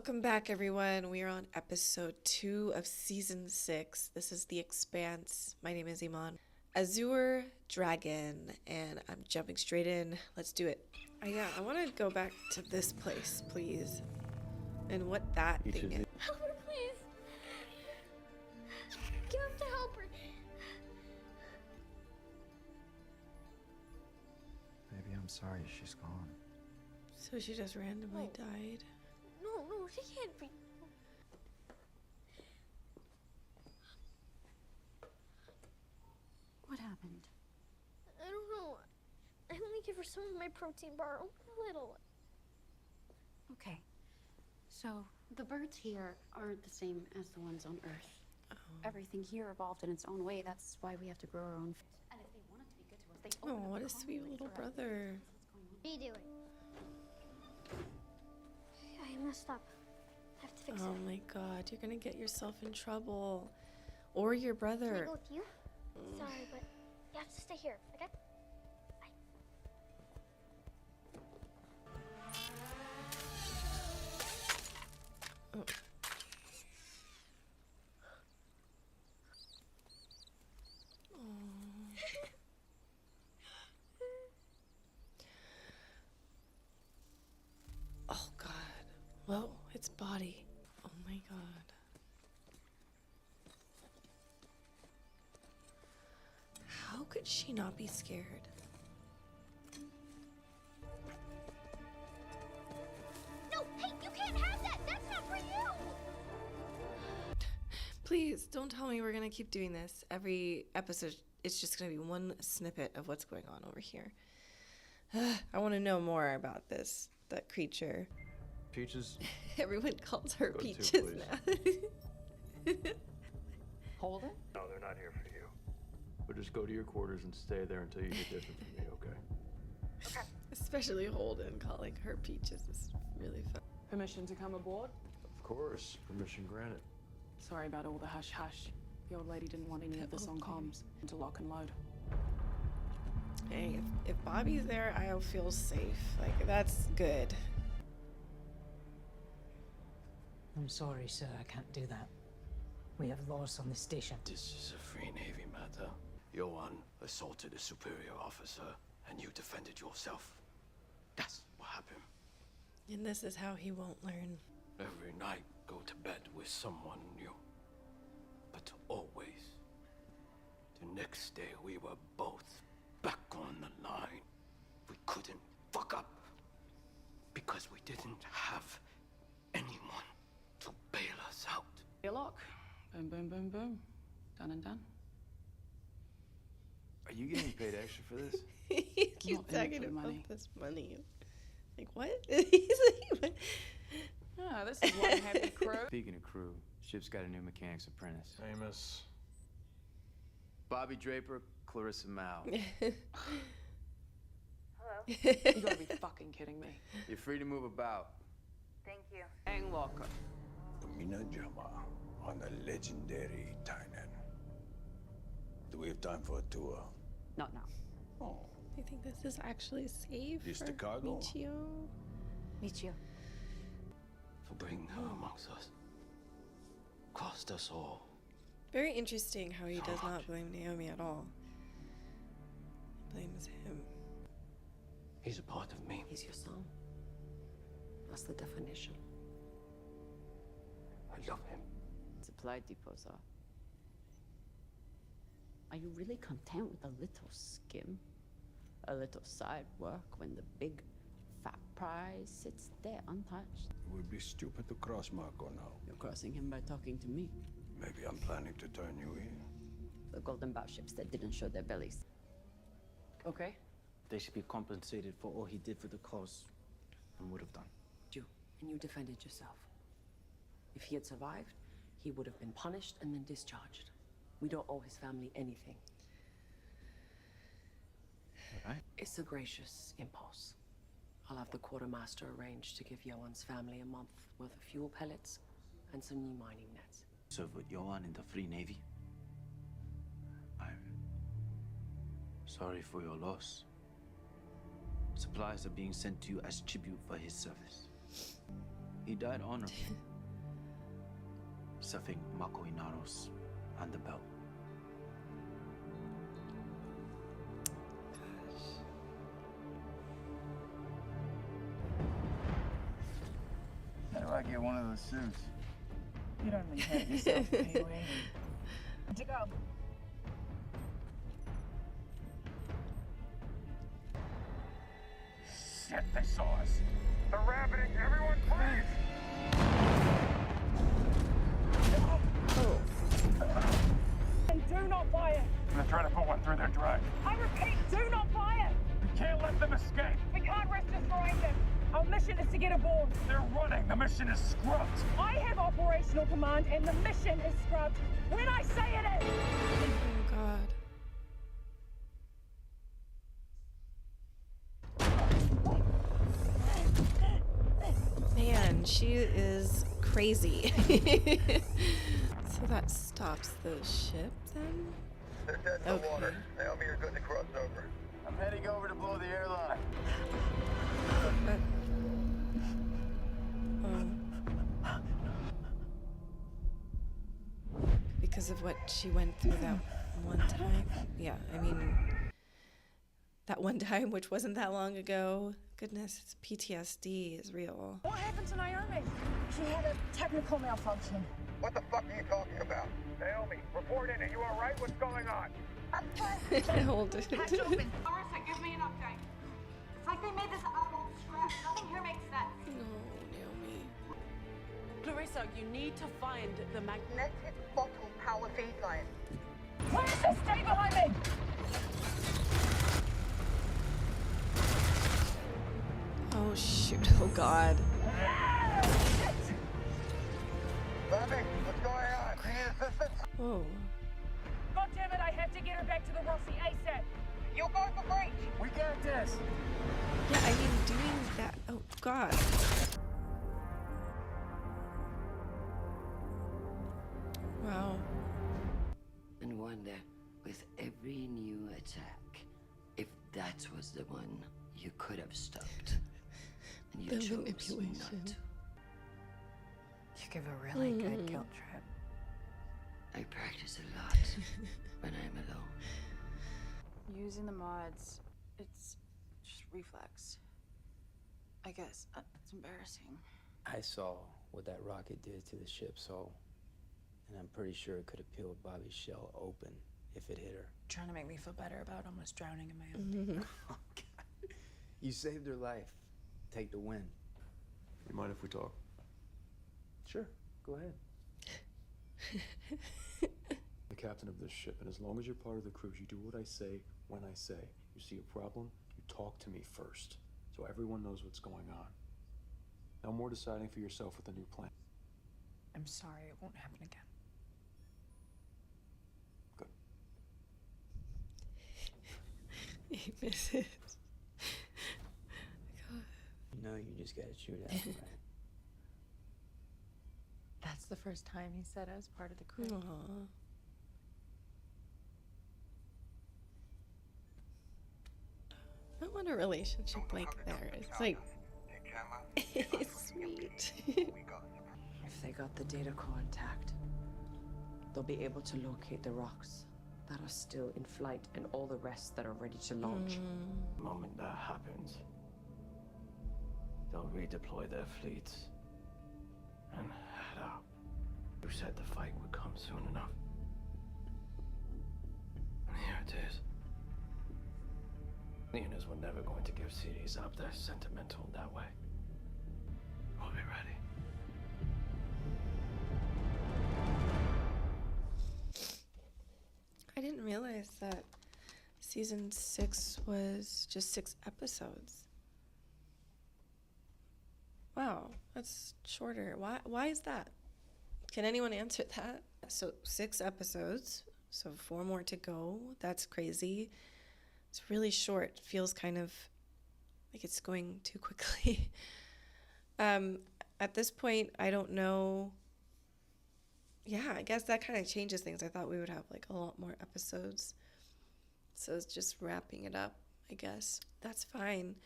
Welcome back, everyone. We are on episode 2 of season 6. This is the Expanse. My name is Iman. Azure Dragon, and I'm jumping straight in. Let's do it. I want to go back to this place, please. And what that thing is. Help her, please. Give him to help her. Baby, I'm sorry she's gone. So she just randomly died. No, she can't be. What happened? I don't know. I only give her some of my protein bar, only a little. Okay. So, the birds here aren't the same as the ones on Earth. Oh. Everything here evolved in its own way. That's why we have to grow our own food. And if they wanted to be good to us, they Oh, open up what the a sweet colony little for us. brother. What are you doing? I messed up. I have to fix Oh it. my god, you're gonna get yourself in trouble. Or your Can I brother. go with you? Sorry, but you have to stay here, okay? Bye. Oh. Oh god. Whoa, its body. Oh my god. How could she not be scared? No, hey, you can't have that! That's not for you! Please don't tell me we're gonna keep doing this. Every episode, it's just gonna be one snippet of what's going on over here. I want to know more about that creature. Peaches? Everyone calls her Go to, Peaches please. now. Hold it? No, they're not here for you. But just go to your quarters and stay there until you get different from me, okay? Especially Holden calling her Peaches is really fun. Permission to come aboard? Of course. Permission granted. Sorry about all the hush-hush. The old lady didn't want any of this on comms. To lock and load. Hey, if Bobby's there, I'll feel safe. Like, that's good. I'm sorry, sir, I can't do that. We have laws on this station. This is a Free Navy matter. Johan assaulted a superior officer, and you defended yourself. That's what happened. And this is how he won't learn. Every night, go to bed with someone new. But always. The next day, we were both back on the line. We couldn't fuck up. Because we didn't have anyone to bail us out. Airlock. Boom, boom, boom, boom. Done and done. Are you getting paid extra for this? He keeps Not in it talking for the about money. this money. Like, what? He's like, Ah, this is one happy crew. Speaking of crew, ship's got a new mechanic's apprentice. Amos. Bobby Draper, Clarissa Mao. You gotta be fucking kidding me. You're free to move about. Thank you. Hang locker. Mina Jama on the legendary Tainan. Do we have time for a tour? Not now. Oh, I think this is actually safe This for the cargo? Michio. Michio. for bringing her amongst us. Cost us all. Very interesting how he does God. not blame Naomi at all. He blames him. He's a part of me. He's your son. That's the definition. I love him. Supply depots are you really content with a little skim? A little side work when the big fat prize sits there untouched? It would be stupid to cross Marco now. You're crossing him by talking to me. Maybe I'm planning to turn you in. The golden bow ships that didn't show their bellies. Okay. They should be compensated for all he did for the cause and would have done. You, and you defended yourself. If he had survived, he would have been punished and then discharged. We don't owe his family anything. All right. It's a gracious impulse. I'll have the quartermaster arrange to give Johan's family a month worth of fuel pellets and some new mining nets. Serve with Johan in the Free Navy. I'm sorry for your loss. Supplies are being sent to you as tribute for his service. He died honorably. Surfing Mako Inaros on the belt. How do I get one of those suits? You'd only hurt yourself, Pee-wee. To go. Shit, they saw us. They're rabbiting. Everyone, please! And do not fire! They're trying to put one through their drive. I repeat, do not fire! We can't let them escape. We can't risk destroying them. Our mission is to get aboard. They're running. The mission is scrubbed. I have operational command and the mission is scrubbed when I say it is! Oh god. Man, she is crazy. So that stops the ship then? They're dead in the water. Naomi, you're good to cross over. I'm heading over to blow the airline. Because of what she went through that one time. Yeah, I mean, that one time, which wasn't that long ago. Goodness, it's PTSD is real. What happened to Naomi? She had a technical malfunction. What the fuck are you talking about? Naomi, report in. Are you all right? What's going on? Hold it. Hatch open. Clarissa, give me an update. It's like they made this out of old scrap. Nothing here makes sense. No, Naomi. Clarissa, you need to find the magnetic bottle power feed line. Clarissa, stay behind me! Oh shoot, oh god. Bobby, what's going on? Do you need assistance? Whoa. God damn it, I have to get her back to the Rossi ASAP. You'll go for breach. We got this. Yeah, I mean, doing that. Oh god. Wow. And wonder, with every new attack, if that was the one you could have stopped. And you The chose manipulation. not to. You give a really good guilt trip. I practice a lot when I'm alone. Using the mods, it's just reflex. I guess. It's embarrassing. I saw what that rocket did to the ship's hull, and I'm pretty sure it could have peeled Bobby's shell open if it hit her. Trying to make me feel better about almost drowning in my own. Oh, God. You saved her life. Take the win. You mind if we talk? Sure, go ahead. The captain of this ship, and as long as you're part of the crew, you do what I say when I say. You see a problem, you talk to me first, so everyone knows what's going on. No more deciding for yourself with a new plan. I'm sorry, it won't happen again. Good. He misses. God. No, you just gotta shoot out, right? That's the first time he said as part of the crew. Aww. I want a relationship like there. It's like, it's sweet. If they got the data core intact, they'll be able to locate the rocks that are still in flight and all the rest that are ready to launch. The moment that happens, they'll redeploy their fleets and head out. You said the fight would come soon enough. And here it is. Leonas were never going to give cities up. They're sentimental that way. We'll be ready. I didn't realize that season 6 was just 6 episodes. Wow, that's shorter. Why is that? Can anyone answer that? So 6 episodes, so 4 more to go. That's crazy. It's really short. Feels kind of like it's going too quickly. At this point, I don't know. Yeah, I guess that kind of changes things. I thought we would have like a lot more episodes. So it's just wrapping it up, I guess. That's fine.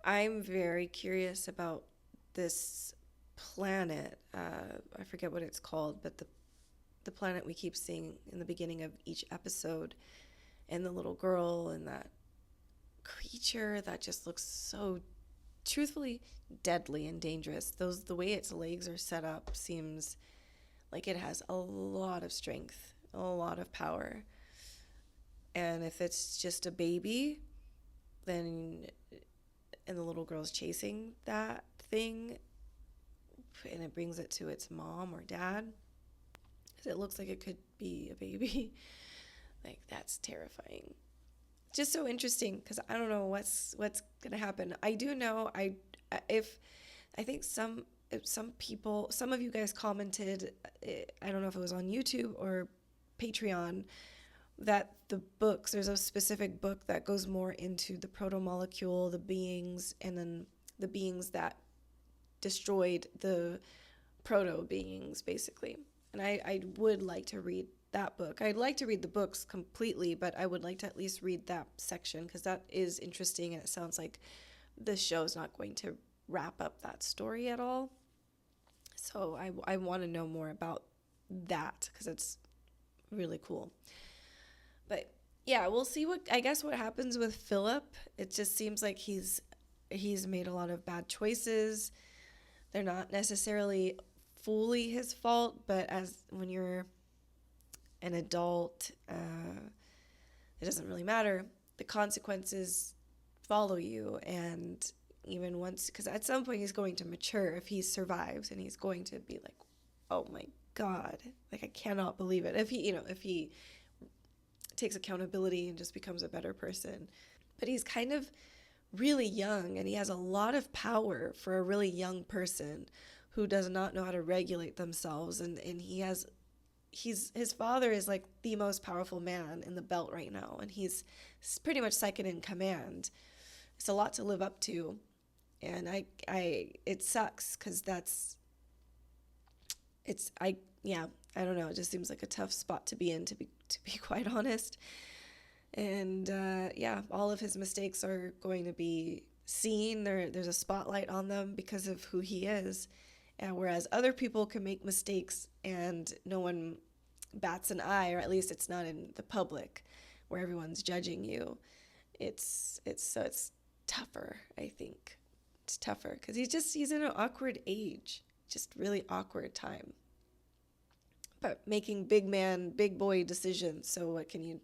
I'm very curious about this planet. I forget what it's called, but the planet we keep seeing in the beginning of each episode, and the little girl and that creature that just looks so truthfully deadly and dangerous. The way its legs are set up seems like it has a lot of strength, a lot of power. And if it's just a baby, then and the little girl's chasing that thing and it brings it to its mom or dad, because it looks like it could be a baby. Like, that's terrifying. Just so interesting, because I don't know what's gonna happen. I do know I think some people, some of you guys commented, I don't know if it was on YouTube or Patreon, that the books, there's a specific book that goes more into the proto-molecule, the beings, and then the beings that destroyed the proto-beings, basically. And I would like to read that book. I'd like to read the books completely, but I would like to at least read that section, because that is interesting, and it sounds like the show's not going to wrap up that story at all. So I want to know more about that, because it's really cool. But yeah, we'll see what happens with Filip. It just seems like he's made a lot of bad choices. They're not necessarily fully his fault, but when you're an adult, it doesn't really matter. The consequences follow you, and even once, because at some point he's going to mature if he survives, and he's going to be like, oh my God, like, I cannot believe it. If he takes accountability and just becomes a better person. But he's kind of really young, and he has a lot of power for a really young person who does not know how to regulate themselves, and his father is like the most powerful man in the belt right now, and he's pretty much second in command. It's a lot to live up to, and it sucks, because I don't know, it just seems like a tough spot to be in, to be quite honest. And all of his mistakes are going to be seen. There's a spotlight on them because of who he is. And whereas other people can make mistakes and no one bats an eye, or at least it's not in the public where everyone's judging you, it's tougher, I think. It's tougher because he's in an awkward age, just really awkward time. But making big boy decisions. So what can you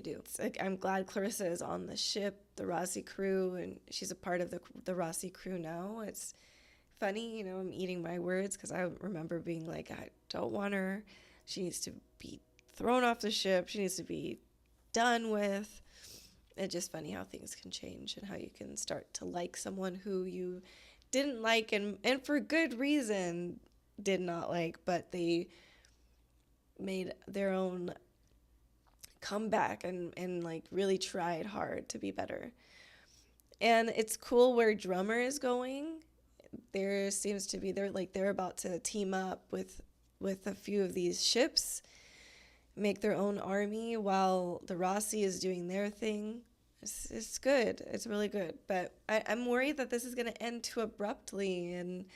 do? It's like, I'm glad Clarissa is on the ship, the Rossi crew, and she's a part of the Rossi crew now. It's funny, I'm eating my words, because I remember being like, I don't want her. She needs to be thrown off the ship. She needs to be done with. It's just funny how things can change, and how you can start to like someone who you didn't like, and for good reason did not like, but they made their own comeback and like really tried hard to be better. And it's cool where Drummer is going. There seems to be, they're about to team up with a few of these ships, make their own army, while the Rossi is doing their thing. It's good. It's really good. But I'm worried that this is going to end too abruptly, and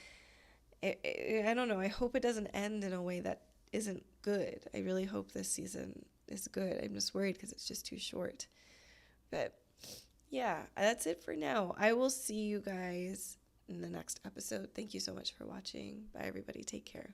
I don't know. I hope it doesn't end in a way that isn't good. I really hope this season is good. I'm just worried because it's just too short. But yeah, that's it for now. I will see you guys in the next episode. Thank you so much for watching. Bye, everybody. Take care.